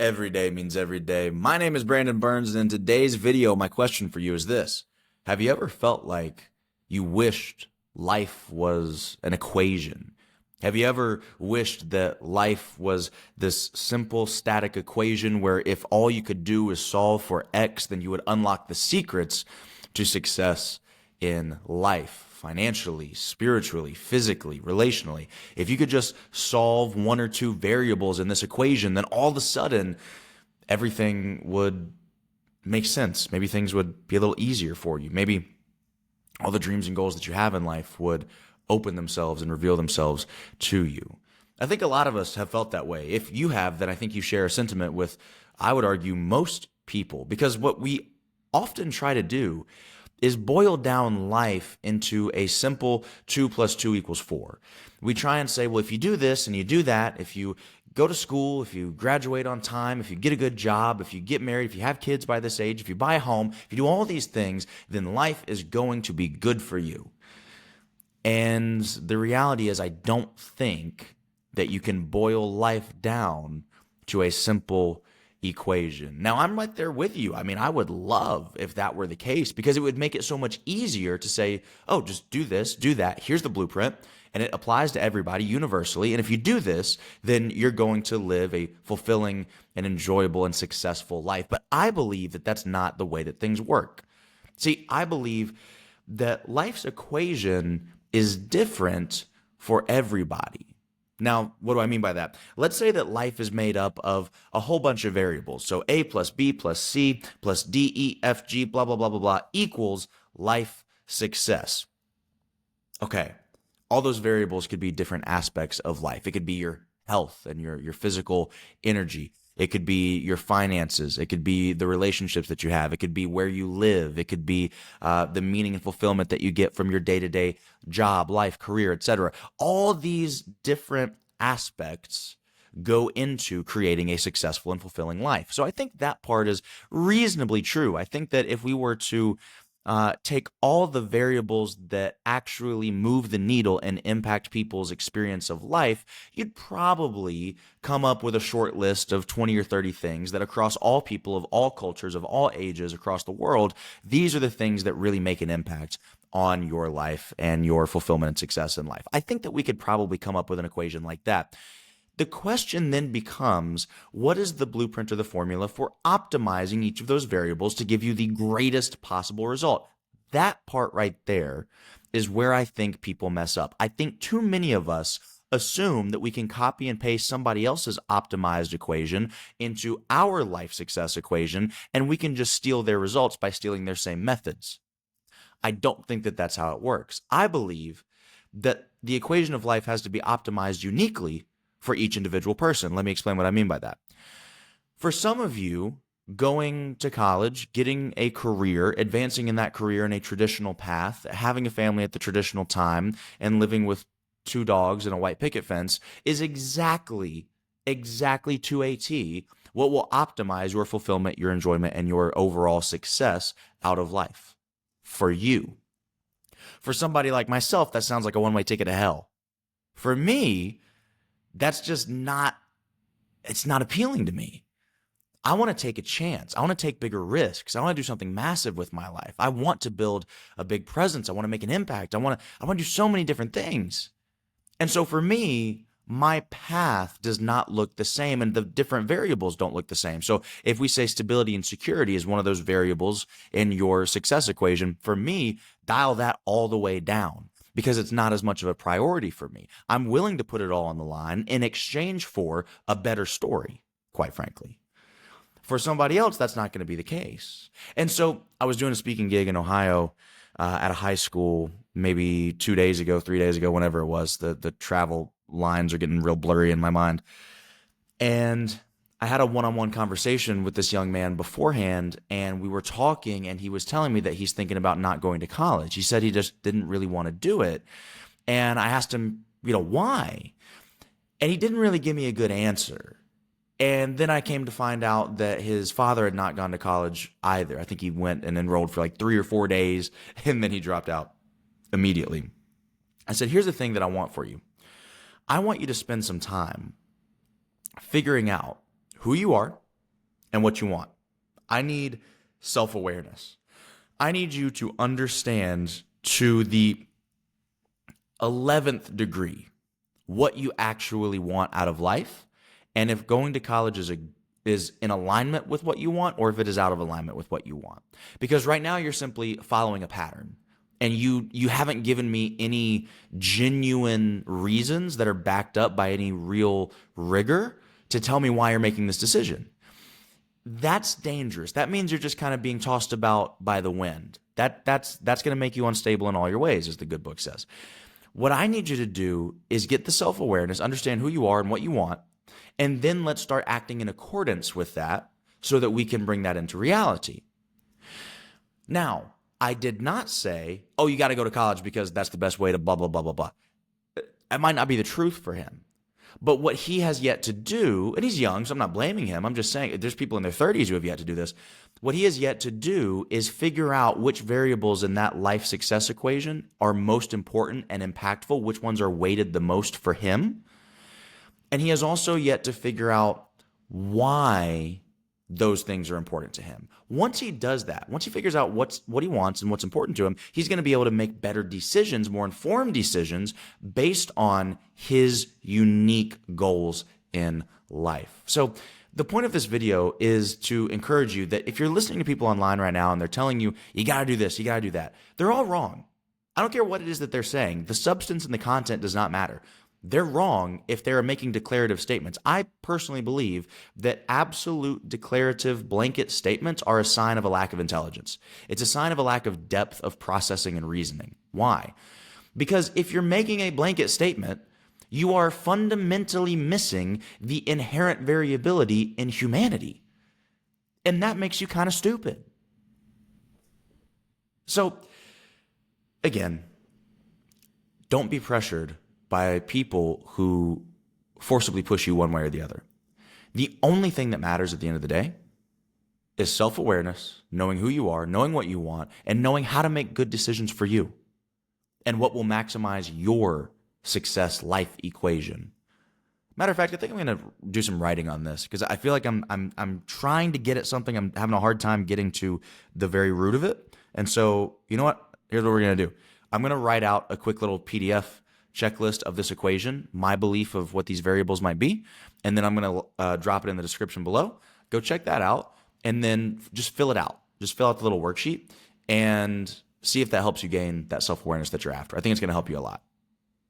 Every day means every day. My name is Brandon Burns, and in today's video, my question for you is this. Have you ever felt like you wished life was an equation? Have you ever wished that life was this simple static equation where if all you could do is solve for X, then you would unlock the secrets to success in life? Financially, spiritually, physically, relationally. If you could just solve one or two variables in this equation, then all of a sudden everything would make sense. Maybe things would be a little easier for you. Maybe all the dreams and goals that you have in life would open themselves and reveal themselves to you. I think a lot of us have felt that way. If you have, then I think you share a sentiment with, I would argue, most people, because what we often try to do is boil down life into a simple 2 plus 2 equals 4. We try and say, well, if you do this and you do that, if you go to school, if you graduate on time, if you get a good job, if you get married, if you have kids by this age, if you buy a home, if you do all these things, then life is going to be good for you. And the reality is, I don't think that you can boil life down to a simple equation. Now, I'm right there with you. I mean, I would love if that were the case because it would make it so much easier to say, oh, just do this, do that. Here's the blueprint. And it applies to everybody universally. And if you do this, then you're going to live a fulfilling and enjoyable and successful life. But I believe that that's not the way that things work. See, I believe that life's equation is different for everybody. Now, what do I mean by that? Let's say that life is made up of a whole bunch of variables. So A plus B plus C plus D, E, F, G, blah, blah, blah, blah, blah, equals life success. Okay, all those variables could be different aspects of life. It could be your health and your physical energy. It could be your finances. It could be the relationships that you have. It could be where you live. It could be the meaning and fulfillment that you get from your day-to-day job, life, career, etc. All these different aspects go into creating a successful and fulfilling life. So I think that part is reasonably true. I think that if we were to take all the variables that actually move the needle and impact people's experience of life, you'd probably come up with a short list of 20 or 30 things that across all people of all cultures, of all ages across the world, these are the things that really make an impact on your life and your fulfillment and success in life. I think that we could probably come up with an equation like that. The question then becomes, what is the blueprint or the formula for optimizing each of those variables to give you the greatest possible result? That part right there is where I think people mess up. I think too many of us assume that we can copy and paste somebody else's optimized equation into our life success equation, and we can just steal their results by stealing their same methods. I don't think that that's how it works. I believe that the equation of life has to be optimized uniquely for each individual person. Let me explain what I mean by that. For some of you, going to college, getting a career, advancing in that career in a traditional path, having a family at the traditional time, and living with 2 dogs and a white picket fence is exactly to a T what will optimize your fulfillment, your enjoyment, and your overall success out of life. For you. For somebody like myself, that sounds like a one-way ticket to hell. For me, that's just not, it's not appealing to me. I want to take a chance. I want to take bigger risks. I want to do something massive with my life. I want to build a big presence. I want to make an impact. I want to do so many different things. And so for me, my path does not look the same and the different variables don't look the same. So if we say stability and security is one of those variables in your success equation, for me, dial that all the way down, because it's not as much of a priority for me. I'm willing to put it all on the line in exchange for a better story, quite frankly. For somebody else, that's not going to be the case. And so I was doing a speaking gig in Ohio at a high school maybe 2 days ago, 3 days ago, whenever it was. The travel lines are getting real blurry in my mind. And I had a one-on-one conversation with this young man beforehand, and we were talking, and he was telling me that he's thinking about not going to college. He said he just didn't really want to do it. And I asked him, why? And he didn't really give me a good answer. And then I came to find out that his father had not gone to college either. I think he went and enrolled for like 3 or 4 days, and then he dropped out immediately. I said, here's the thing that I want for you. I want you to spend some time figuring out who you are, and what you want. I need self-awareness. I need you to understand to the 11th degree what you actually want out of life, and if going to college is in alignment with what you want, or if it is out of alignment with what you want. Because right now you're simply following a pattern, and you haven't given me any genuine reasons that are backed up by any real rigor to tell me why you're making this decision. That's dangerous. That means you're just kind of being tossed about by the wind. That's going to make you unstable in all your ways, as the good book says. What I need you to do is get the self-awareness, understand who you are and what you want, and then let's start acting in accordance with that so that we can bring that into reality. Now, I did not say, oh, you got to go to college because that's the best way to blah, blah, blah, blah, blah. That might not be the truth for him. But what he has yet to do, and he's young, so I'm not blaming him. I'm just saying there's people in their 30s who have yet to do this. What he has yet to do is figure out which variables in that life success equation are most important and impactful, which ones are weighted the most for him. And he has also yet to figure out why those things are important to him. Once he does that, once he figures out what he wants and what's important to him, he's going to be able to make better decisions, more informed decisions based on his unique goals in life. So the point of this video is to encourage you that if you're listening to people online right now and they're telling you, you got to do this, you got to do that, they're all wrong. I don't care what it is that they're saying. The substance and the content does not matter. They're wrong if they're making declarative statements. I personally believe that absolute declarative blanket statements are a sign of a lack of intelligence. It's a sign of a lack of depth of processing and reasoning. Why? Because if you're making a blanket statement, you are fundamentally missing the inherent variability in humanity. And that makes you kind of stupid. So, again, don't be pressured by people who forcibly push you one way or the other. The only thing that matters at the end of the day is self-awareness, knowing who you are, knowing what you want, and knowing how to make good decisions for you and what will maximize your success life equation. Matter of fact, I think I'm going to do some writing on this because I feel like I'm trying to get at something. I'm having a hard time getting to the very root of it. And so, you know what? Here's what we're going to do. I'm going to write out a quick little PDF checklist of this equation, my belief of what these variables might be, and then I'm going to drop it in the description below. Go check that out, and then just fill it out. Just fill out the little worksheet and see if that helps you gain that self-awareness that you're after. I think it's going to help you a lot.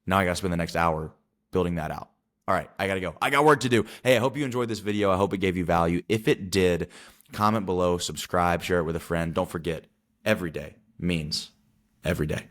Now I got to spend the next hour building that out. All right, I got to go. I got work to do. Hey, I hope you enjoyed this video. I hope it gave you value. If it did, comment below, subscribe, share it with a friend. Don't forget, every day means every day.